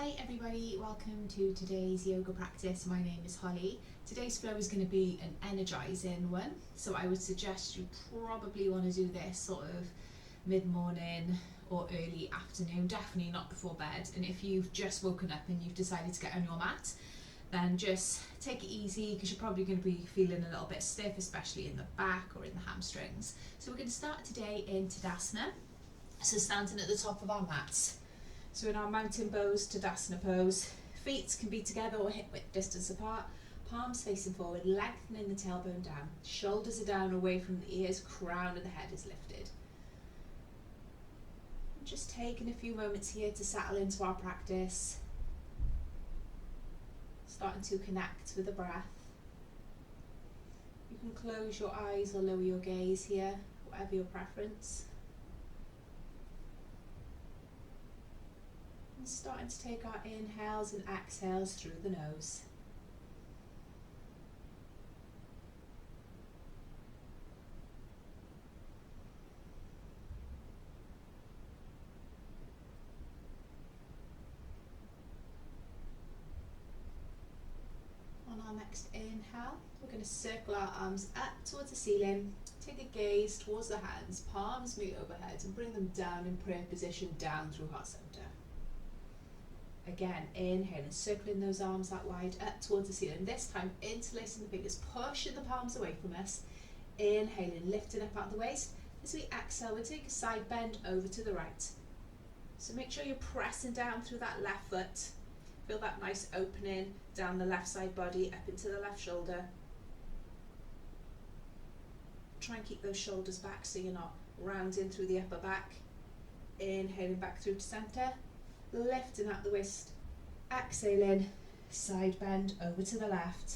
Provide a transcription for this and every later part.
Hi everybody, welcome to today's yoga practice. My name is Holly. Today's flow is going to be an energizing one, so I would suggest you probably want to do this sort of mid-morning or early afternoon, definitely not before bed. And if you've just woken up and you've decided to get on your mat, then just take it easy because you're probably going to be feeling a little bit stiff, especially in the back or in the hamstrings. So we're going to start today in Tadasana, so standing at the top of our mats. So in our mountain pose, Tadasana pose, feet can be together or hip width distance apart, palms facing forward, lengthening the tailbone down, shoulders are down away from the ears, crown of the head is lifted. Just taking a few moments here to settle into our practice, starting to connect with the breath. You can close your eyes or lower your gaze here, whatever your preference. And starting to take our inhales and exhales through the nose. On our next inhale, we're going to circle our arms up towards the ceiling, take a gaze towards the hands, palms meet overhead and bring them down in prayer position down through heart center. Again, inhaling, circling those arms out wide up towards the ceiling. This time, interlacing the fingers, pushing the palms away from us. Inhaling, lifting up out of the waist. As we exhale, we take a side bend over to the right. So make sure you're pressing down through that left foot. Feel that nice opening down the left side body, up into the left shoulder. Try and keep those shoulders back so you're not rounding through the upper back. Inhaling back through to center. Lifting out the waist, exhaling, side bend over to the left.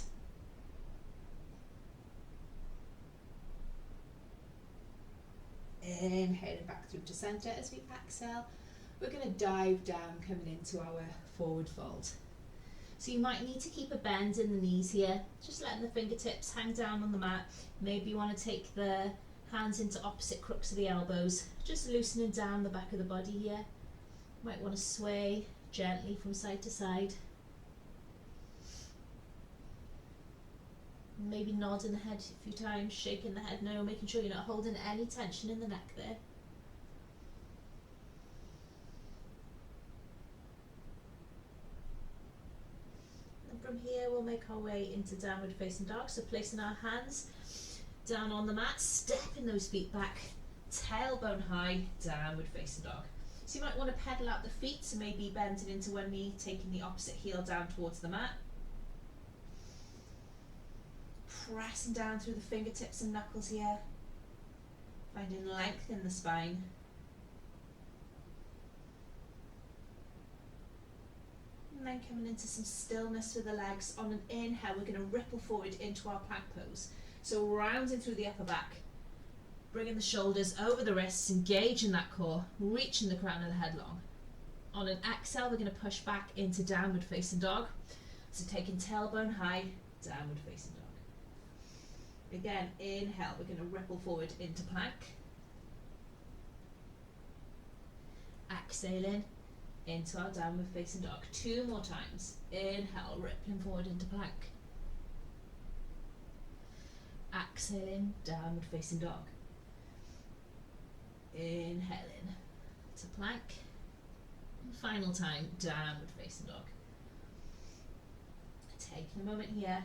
Inhaling back through to center. As we exhale, we're going to dive down, coming into our forward fold. So you might need to keep a bend in the knees here, just letting the fingertips hang down on the mat. Maybe you want to take the hands into opposite crooks of the elbows, just loosening down the back of the body here. Might want to sway gently from side to side. Maybe nodding the head a few times, shaking the head no, making sure you're not holding any tension in the neck there. And from here we'll make our way into downward facing dog, so placing our hands down on the mat, stepping those feet back, tailbone high, downward facing dog. So you might want to pedal out the feet, so maybe bending into one knee, taking the opposite heel down towards the mat. Pressing down through the fingertips and knuckles here. Finding length in the spine. And then coming into some stillness with the legs. On an inhale, we're going to ripple forward into our plank pose. So rounding through the upper back. Bringing the shoulders over the wrists, engaging that core, reaching the crown of the head long. On an exhale, we're going to push back into downward facing dog. So taking tailbone high, downward facing dog. Again, inhale, we're going to ripple forward into plank. Exhaling into our downward facing dog. 2 more times. Inhale, rippling forward into plank. Exhaling, downward facing dog. Inhaling to plank. And final time, downward facing dog. Taking a moment here.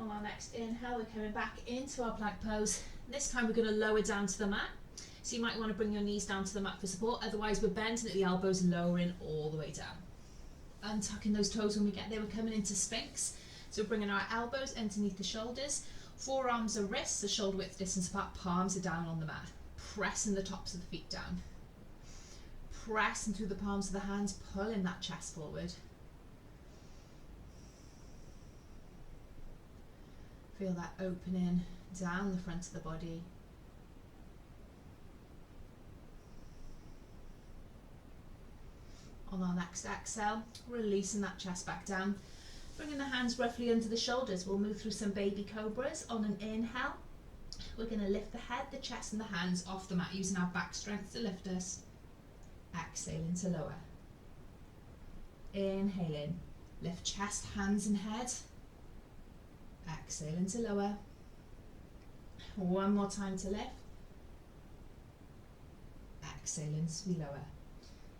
On our next inhale, we're coming back into our plank pose. This time we're going to lower down to the mat. So you might want to bring your knees down to the mat for support. Otherwise we're bending at the elbows, lowering all the way down. Untucking those toes when we get there. We're coming into Sphinx. So we're bringing our elbows underneath the shoulders. Forearms are wrists, the shoulder width distance apart, palms are down on the mat. Pressing the tops of the feet down. Pressing through the palms of the hands, pulling that chest forward. Feel that opening down the front of the body. On our next exhale, releasing that chest back down. Bringing the hands roughly under the shoulders, we'll move through some baby cobras. On an inhale, we're going to lift the head, the chest and the hands off the mat using our back strength to lift us. Exhale into lower. Inhale in. Lift chest, hands and head. Exhale into lower. One more time to lift. Exhale into lower.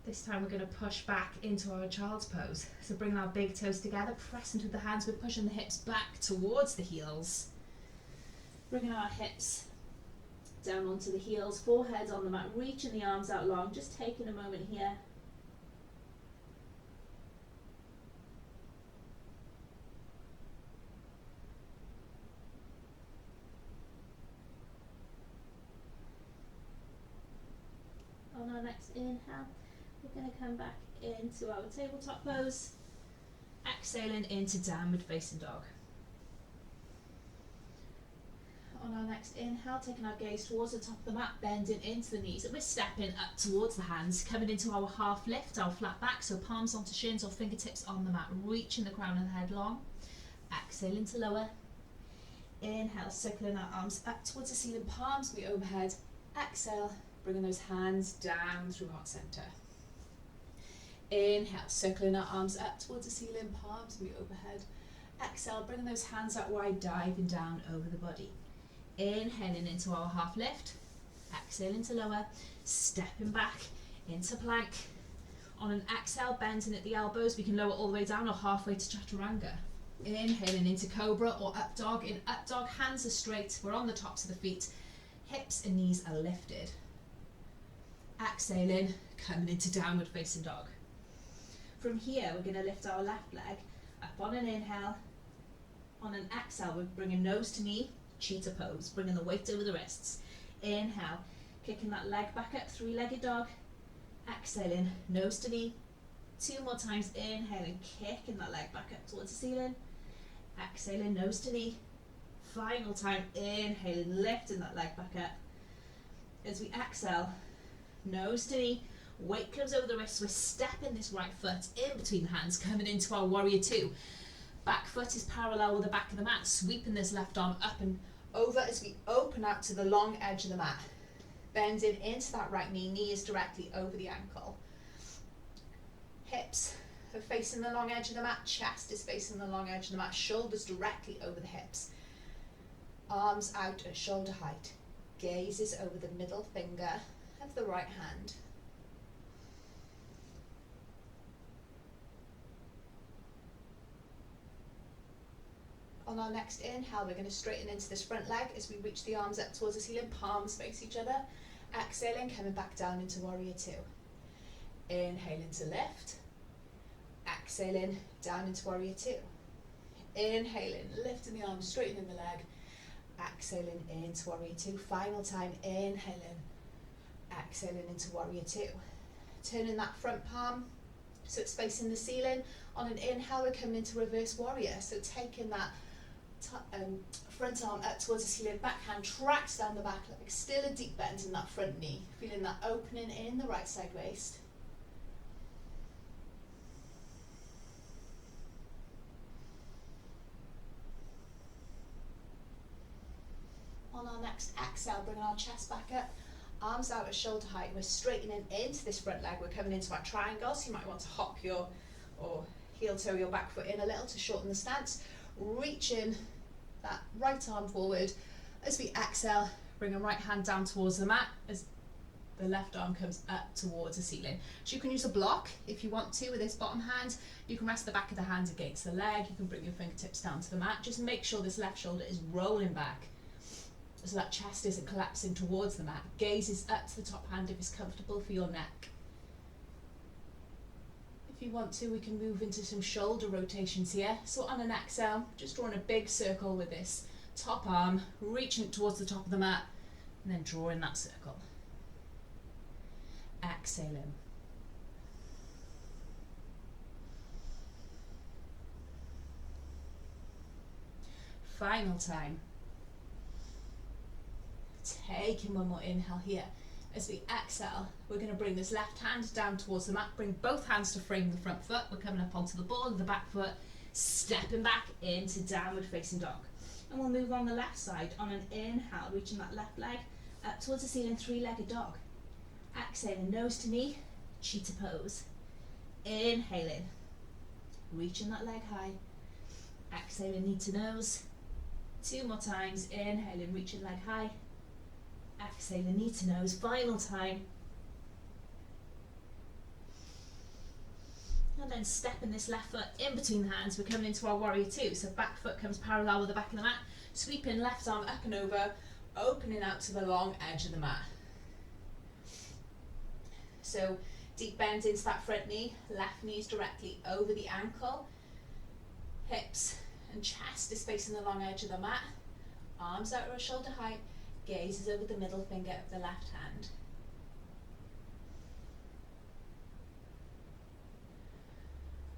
This time we're going to push back into our child's pose. So bring our big toes together, press into the hands, we're pushing the hips back towards the heels. Bringing our hips down onto the heels, forehead on the mat, reaching the arms out long, just taking a moment here. On our next inhale, we're going to come back into our tabletop pose, exhaling into downward facing dog. On our next inhale, taking our gaze towards the top of the mat, bending into the knees, and we're stepping up towards the hands, coming into our half lift, our flat back, so palms onto shins or fingertips on the mat, reaching the crown of the head long. Exhale into lower. Inhale, circling our arms up towards the ceiling, palms be overhead. Exhale, bringing those hands down through heart center. Inhale, circling our arms up towards the ceiling, palms be overhead. Exhale, bringing those hands out wide, diving down over the body. Inhaling into our half lift, exhale into lower, stepping back into plank. On an exhale, bending at the elbows, we can lower all the way down or halfway to chaturanga. Inhaling into cobra or up dog. In up dog, hands are straight, we're on the tops of the feet, hips and knees are lifted. Exhaling, coming into downward facing dog. From here, we're going to lift our left leg up on an inhale. On an exhale, we're bringing nose to knee, cheetah pose, bringing the weight over the wrists. Inhale, kicking that leg back up, three-legged dog. Exhaling, nose to knee. Two more times, inhaling, kicking that leg back up towards the ceiling. Exhaling, nose to knee. Final time, inhaling, lifting that leg back up. As we exhale, nose to knee, weight comes over the wrists, we're stepping this right foot in between the hands, coming into our warrior two. Back foot is parallel with the back of the mat, sweeping this left arm up and over as we open out to the long edge of the mat. Bending into that right knee, knee is directly over the ankle. Hips are facing the long edge of the mat, chest is facing the long edge of the mat, shoulders directly over the hips. Arms out at shoulder height, gaze is over the middle finger of the right hand. On our next inhale, we're going to straighten into this front leg as we reach the arms up towards the ceiling, palms face each other. Exhaling, coming back down into warrior two. Inhaling to lift. Exhaling, down into warrior two. Inhaling, lifting the arms, straightening the leg. Exhaling into warrior two. Final time, inhaling. Exhaling into warrior two. Turning that front palm so it's facing the ceiling. On an inhale, we're coming into reverse warrior. So taking that front arm up towards the ceiling, backhand tracks down the back leg, still a deep bend in that front knee, feeling that opening in the right side waist. On our next exhale, bringing our chest back up, arms out at shoulder height, we're straightening into this front leg, we're coming into our triangle, so you might want to hop your or heel toe your back foot in a little to shorten the stance, reaching that right arm forward. As we exhale, bring a right hand down towards the mat as the left arm comes up towards the ceiling. So you can use a block if you want to with this bottom hand. You can rest the back of the hand against the leg, you can bring your fingertips down to the mat. Just make sure this left shoulder is rolling back so that chest isn't collapsing towards the mat. Gaze is up to the top hand if it's comfortable for your neck. If you want to, we can move into some shoulder rotations here. So on an exhale, just drawing a big circle with this top arm, reaching towards the top of the mat, and then drawing that circle. Exhaling. Final time. Taking one more inhale here. As we exhale, we're going to bring this left hand down towards the mat, bring both hands to frame the front foot. We're coming up onto the ball of the back foot, stepping back into downward facing dog. And we'll move on the left side. On an inhale, reaching that left leg up towards the ceiling, three-legged dog. Exhaling, nose to knee, cheetah pose. Inhaling, reaching that leg high. Exhaling, knee to nose. Two more times. Inhaling, reaching leg high. Exhaling, knee to nose. Final time. And then stepping this left foot in between the hands, we're coming into our warrior two. So back foot comes parallel with the back of the mat. Sweeping left arm up and over, opening out to the long edge of the mat. So deep bend into that front knee, left knee is directly over the ankle. Hips and chest is facing the long edge of the mat. Arms out or shoulder height, gaze is over the middle finger of the left hand.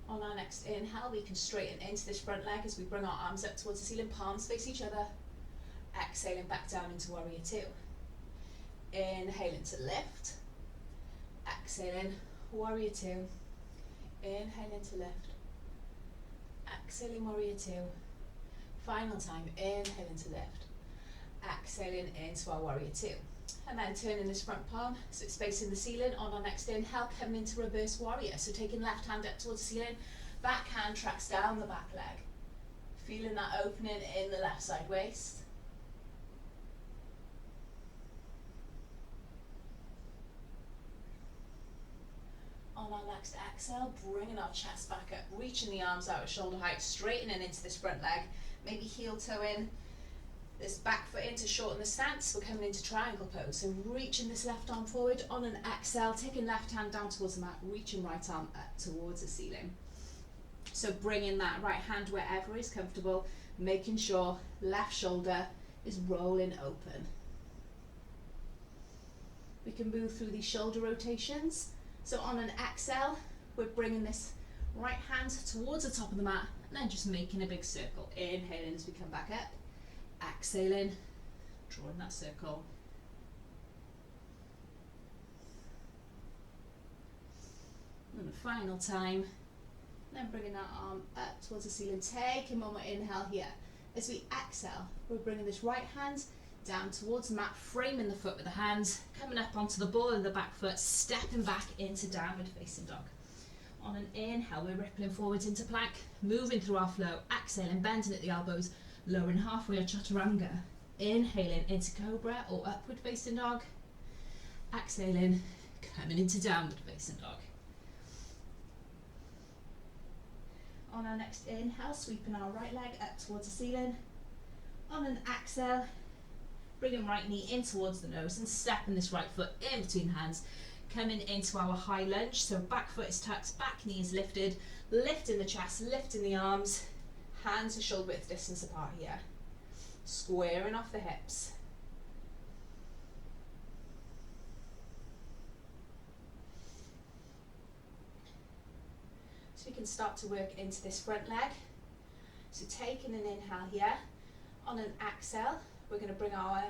On our next inhale, we can straighten into this front leg as we bring our arms up towards the ceiling, palms face each other. Exhaling back down into warrior two. Inhaling to lift. Exhaling, warrior two. Inhaling to lift. Exhaling, warrior two. Final time, inhaling to lift. Exhaling into our warrior two. And then turning this front palm so it's facing the ceiling. On our next inhale, coming into reverse warrior. So taking left hand up towards the ceiling, back hand tracks down the back leg. Feeling that opening in the left side waist. On our next exhale, bringing our chest back up, reaching the arms out at shoulder height, straightening into this front leg, maybe heel toe in, this back foot in to shorten the stance. We're coming into triangle pose, so reaching this left arm forward. On an exhale, taking left hand down towards the mat, reaching right arm up towards the ceiling. So bringing that right hand wherever is comfortable, making sure left shoulder is rolling open. We can move through these shoulder rotations. So on an exhale, we're bringing this right hand towards the top of the mat and then just making a big circle. Inhaling as we come back up. Exhaling, drawing that circle. And the final time, then bringing that arm up towards the ceiling, taking one more inhale here. As we exhale, we're bringing this right hand down towards the mat, framing the foot with the hands, coming up onto the ball of the back foot, stepping back into downward facing dog. On an inhale, we're rippling forwards into plank, moving through our flow, exhaling, bending at the elbows, lowering halfway or chaturanga. Inhaling into cobra or upward facing dog. Exhaling, coming into downward facing dog. On our next inhale, sweeping our right leg up towards the ceiling. On an exhale, bringing right knee in towards the nose and stepping this right foot in between hands, coming into our high lunge. So back foot is tucked, back knee is lifted, lifting the chest, lifting the arms, hands are shoulder width distance apart here, squaring off the hips. So we can start to work into this front leg. So taking an inhale here, on an exhale, we're going to bring our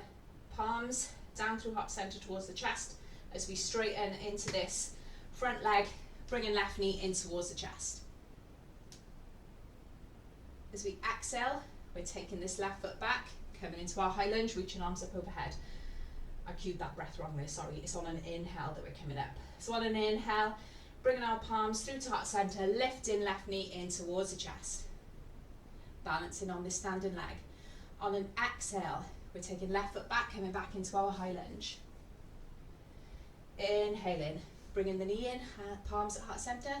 palms down through heart center towards the chest as we straighten into this front leg, bringing left knee in towards the chest. As we exhale, we're taking this left foot back, coming into our high lunge, reaching arms up overhead. I cued that breath wrong there, sorry. It's on an inhale that we're coming up. So on an inhale, bringing our palms through to heart center, lifting left knee in towards the chest. Balancing on this standing leg. On an exhale, we're taking left foot back, coming back into our high lunge. Inhaling, bringing the knee in, palms at heart center.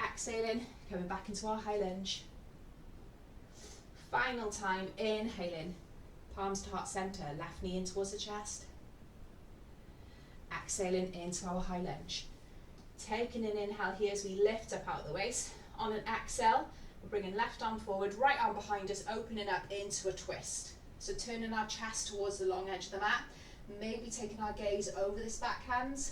Exhaling, coming back into our high lunge. Final time, inhaling, palms to heart center, left knee in towards the chest. Exhaling into our high lunge. Taking an inhale here as we lift up out of the waist. On an exhale, we're bringing left arm forward, right arm behind us, opening up into a twist. So turning our chest towards the long edge of the mat, maybe taking our gaze over this back hand.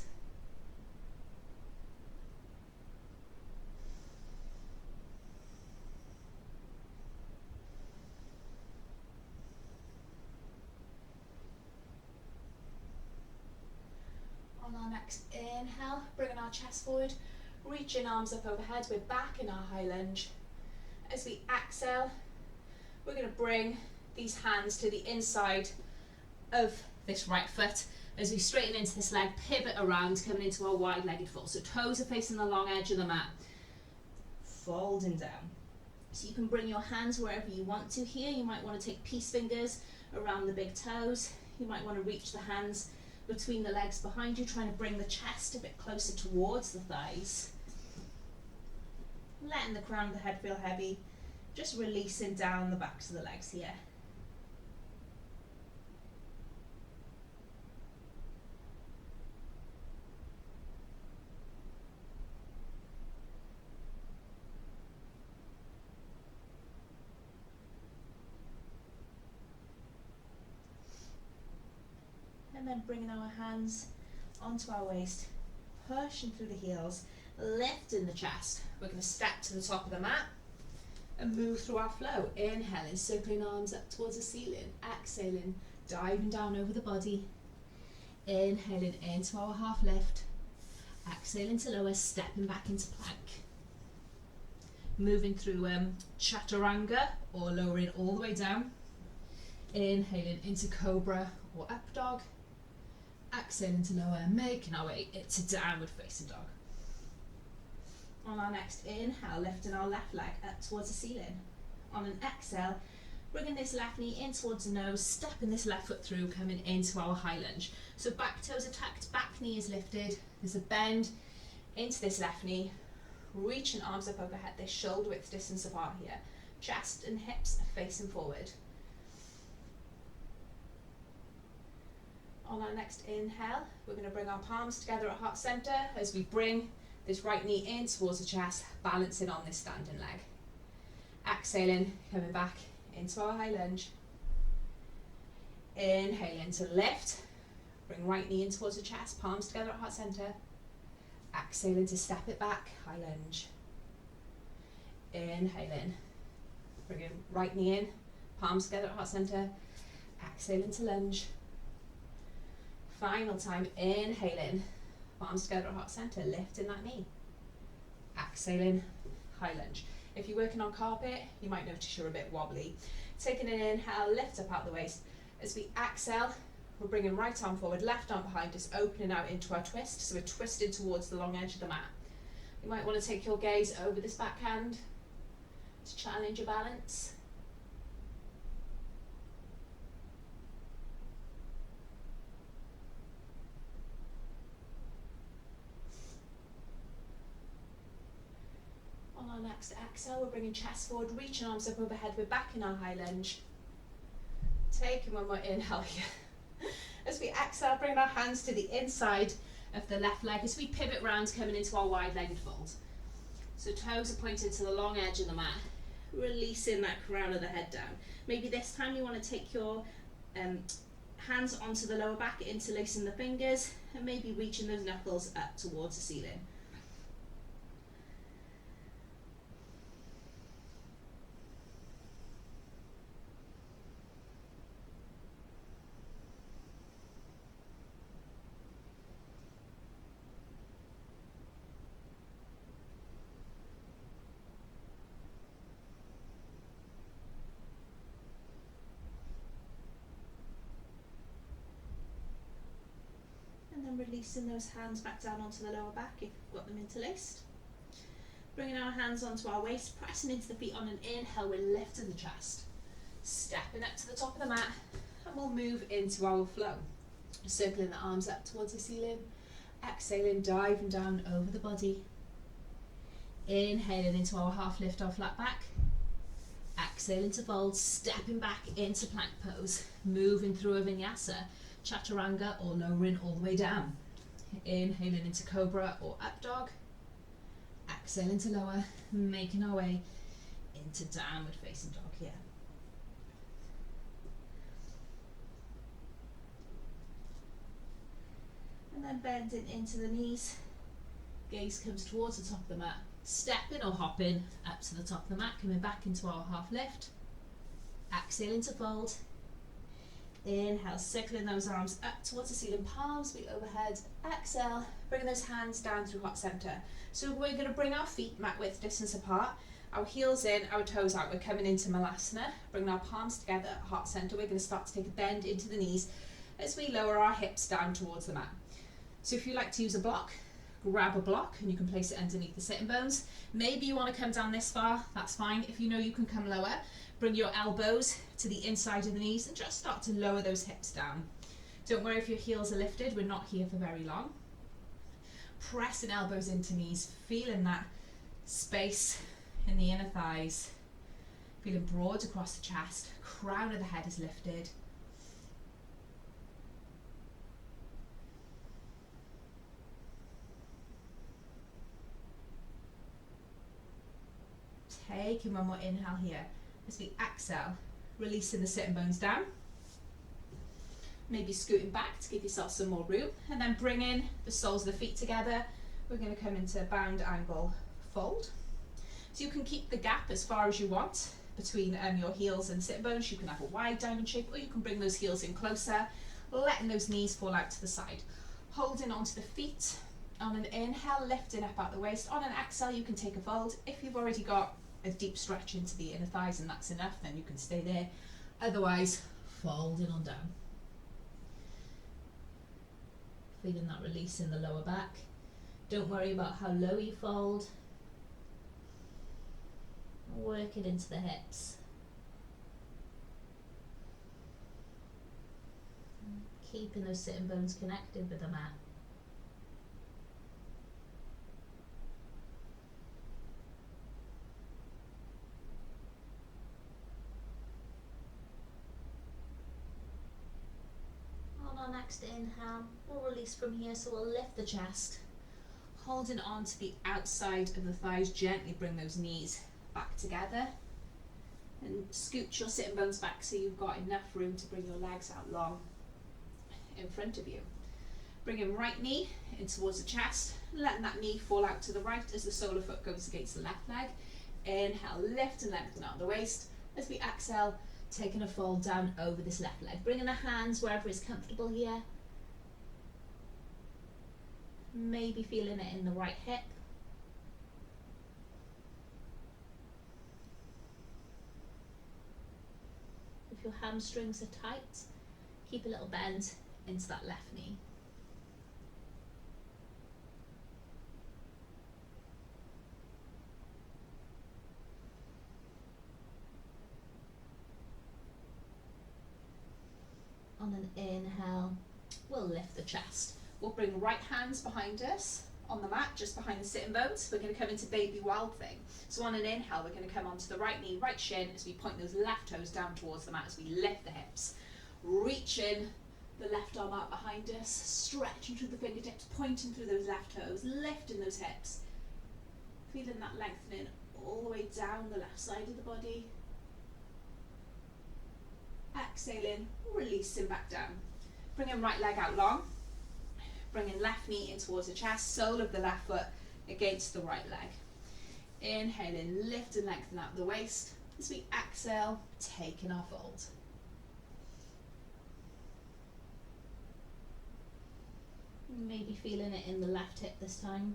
On our next inhale, bringing our chest forward, reaching arms up overhead, we're back in our high lunge. As we exhale, we're going to bring these hands to the inside of this right foot as we straighten into this leg, pivot around, coming into our wide-legged fold. So toes are facing the long edge of the mat, folding down. So you can bring your hands wherever you want to here. You might want to take peace fingers around the big toes. You might want to reach the hands between the legs behind you, trying to bring the chest a bit closer towards the thighs. Letting the crown of the head feel heavy, just releasing down the backs of the legs here. And then bringing our hands onto our waist, pushing through the heels, lifting the chest. We're going to step to the top of the mat and move through our flow. Inhaling, circling arms up towards the ceiling. Exhaling, diving down over the body. Inhaling into our half lift. Exhaling to lower, stepping back into plank. Moving through chaturanga, or lowering all the way down. Inhaling into cobra or up dog. Exhaling to lower, making our way into downward facing dog. On our next inhale, lifting our left leg up towards the ceiling. On an exhale, bringing this left knee in towards the nose, stepping this left foot through, coming into our high lunge. So back toes are tucked, back knee is lifted. There's a bend into this left knee, reaching arms up overhead, this shoulder width distance apart here. Chest and hips are facing forward. On our next inhale, we're going to bring our palms together at heart center as we bring this right knee in towards the chest, balancing on this standing leg. Exhaling, coming back into our high lunge. Inhaling to lift, bring right knee in towards the chest, palms together at heart center. Exhaling to step it back, high lunge. Inhaling, bringing right knee in, palms together at heart center. Exhaling to lunge. Final time, inhaling, palms together at heart center, lifting that knee. Exhaling, high lunge. If you're working on carpet, you might notice you're a bit wobbly. Taking an inhale, lift up out the waist. As we exhale, we're bringing right arm forward, left arm behind us, opening out into our twist. So we're twisted towards the long edge of the mat. You might want to take your gaze over this backhand to challenge your balance. On our next exhale, we're bringing chest forward, reaching arms up overhead. We're back in our high lunge. Taking one more inhale here. As we exhale, bring our hands to the inside of the left leg as we pivot round, coming into our wide-legged fold. So toes are pointed to the long edge of the mat, releasing that crown of the head down. Maybe this time you want to take your hands onto the lower back, interlacing the fingers, and maybe reaching those knuckles up towards the ceiling. Releasing those hands back down onto the lower back if you've got them interlaced. Bringing our hands onto our waist, pressing into the feet on an inhale, we're lifting the chest. Stepping up to the top of the mat, and we'll move into our flow. Circling the arms up towards the ceiling. Exhaling, diving down over the body. Inhaling into our half lift, our flat back. Exhaling to fold, stepping back into plank pose. Moving through a vinyasa, chaturanga, or lowering all the way down. Inhaling into cobra or up dog. Exhaling to lower, making our way into downward facing dog here. And then bending into the knees. Gaze comes towards the top of the mat. Stepping or hopping up to the top of the mat, coming back into our half lift. Exhaling to fold. Inhale, circling those arms up towards the ceiling, palms feet overhead. Exhale, bringing those hands down through heart center. So we're going to bring our feet mat width distance apart. Our heels in, our toes out. We're coming into Malasana. Bring our palms together at heart center. We're going to start to take a bend into the knees as we lower our hips down towards the mat. So if you like to use a block, grab a block and you can place it underneath the sitting bones. Maybe you want to come down this far, that's fine. If you know you can come lower, bring your elbows to the inside of the knees and just start to lower those hips down. Don't worry if your heels are lifted, we're not here for very long. Pressing elbows into knees, feeling that space in the inner thighs, feeling broad across the chest, crown of the head is lifted. Taking one more inhale here as we exhale, releasing the sitting bones down. Maybe scooting back to give yourself some more room, and then bringing the soles of the feet together. We're going to come into bound angle fold. So you can keep the gap as far as you want between your heels and sit bones. You can have a wide diamond shape, or you can bring those heels in closer, letting those knees fall out to the side. Holding onto the feet. On an inhale, lifting up out the waist. On an exhale, you can take a fold. If you've already got a deep stretch into the inner thighs and that's enough, then you can stay there. Otherwise, folding on down. Feeling that release in the lower back. Don't worry about how low you fold. Work it into the hips. Keeping those sitting bones connected with the mat. On our next inhale, we'll release from here, so we'll lift the chest. Holding on to the outside of the thighs, gently bring those knees back together and scoot your sitting bones back so you've got enough room to bring your legs out long in front of you. Bringing right knee in towards the chest, letting that knee fall out to the right as the solar foot goes against the left leg. Inhale, lift and lengthen out the waist. As we exhale, taking a fold down over this left leg. Bringing the hands wherever is comfortable here. Maybe feeling it in the right hip. If your hamstrings are tight, keep a little bend into that left knee. On an inhale, we'll lift the chest. We'll bring right hands behind us on the mat, just behind the sitting bones. We're going to come into baby wild thing. So on an inhale, we're going to come onto the right knee, right shin, as we point those left toes down towards the mat as we lift the hips. Reaching the left arm out behind us, stretching through the fingertips, pointing through those left toes, lifting those hips. Feeling that lengthening all the way down the left side of the body. Exhaling, releasing back down. Bringing right leg out long. Bringing left knee in towards the chest, sole of the left foot against the right leg. Inhaling, lift and lengthen out the waist. As we exhale, taking our fold. Maybe feeling it in the left hip this time.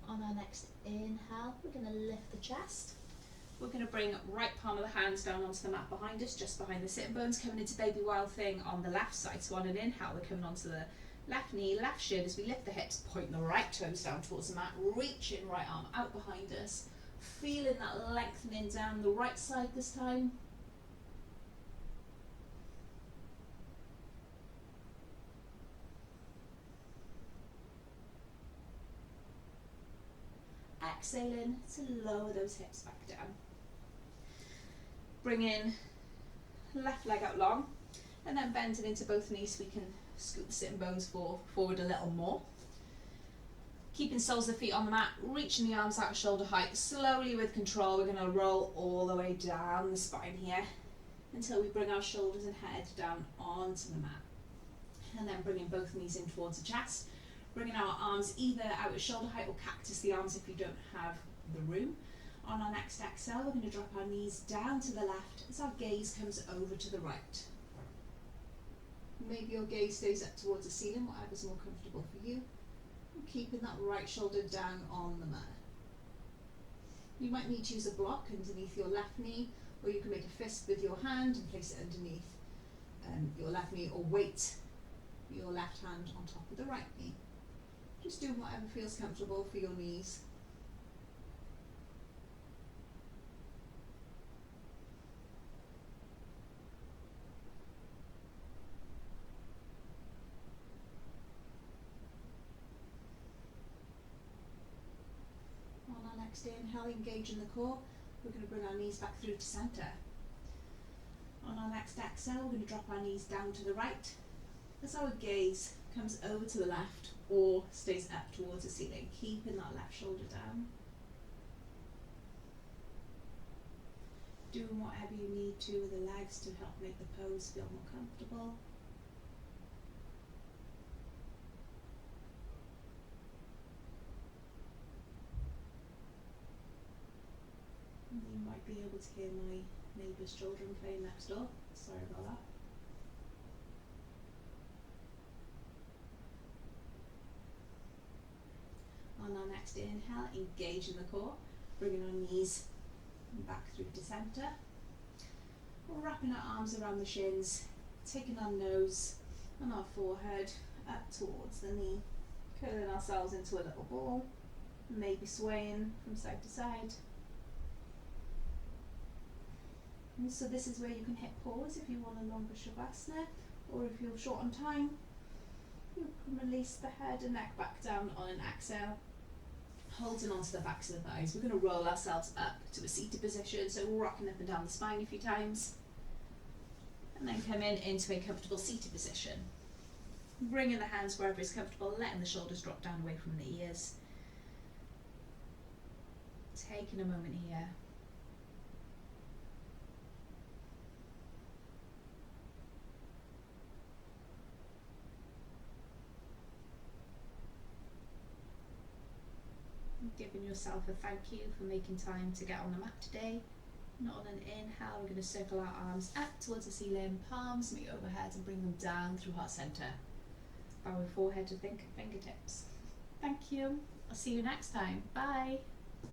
On our next inhale, we're going to lift the chest. We're going to bring right palm of the hands down onto the mat behind us, just behind the sitting bones, coming into baby wild thing on the left side. So on an inhale, we're coming onto the left knee, left shin as we lift the hips, pointing the right toes down towards the mat, reaching right arm out behind us, feeling that lengthening down the right side this time. Exhaling to lower those hips back down. Bring in left leg out long and then bending into both knees so we can scoot the sitting bones forward a little more. Keeping soles of the feet on the mat, reaching the arms out shoulder height. Slowly with control, we're going to roll all the way down the spine here until we bring our shoulders and head down onto the mat. And then bringing both knees in towards the chest. Bringing our arms either out at shoulder height or cactus the arms if you don't have the room. On our next exhale, we're going to drop our knees down to the left as our gaze comes over to the right. Maybe your gaze stays up towards the ceiling, whatever's more comfortable for you. And keeping that right shoulder down on the mat. You might need to use a block underneath your left knee, or you can make a fist with your hand and place it underneath your left knee, or weight your left hand on top of the right knee. Just doing whatever feels comfortable for your knees. On our next inhale, engage in the core. We're going to bring our knees back through to centre. On our next exhale, we're going to drop our knees down to the right as our gaze comes over to the left or stays up towards the ceiling, keeping that left shoulder down. Doing whatever you need to with the legs to help make the pose feel more comfortable. You might be able to hear my neighbour's children playing next door. Sorry about that. On our next inhale, engage in the core, bringing our knees back through to centre. We're wrapping our arms around the shins, taking our nose and our forehead up towards the knee, curling ourselves into a little ball, maybe swaying from side to side. And so this is where you can hit pause if you want a longer shavasana, or if you're short on time, you can release the head and neck back down on an exhale, holding onto the backs of the thighs. We're going to roll ourselves up to a seated position, so we're rocking up and down the spine a few times, and then come into a comfortable seated position. Bringing the hands wherever is comfortable, letting the shoulders drop down away from the ears. Taking a moment here. Giving yourself a thank you for making time to get on the mat today. And on an inhale, we're going to circle our arms up towards the ceiling, palms meet overhead and bring them down through heart centre. Bowing forehead to fingertips. Thank you. I'll see you next time. Bye.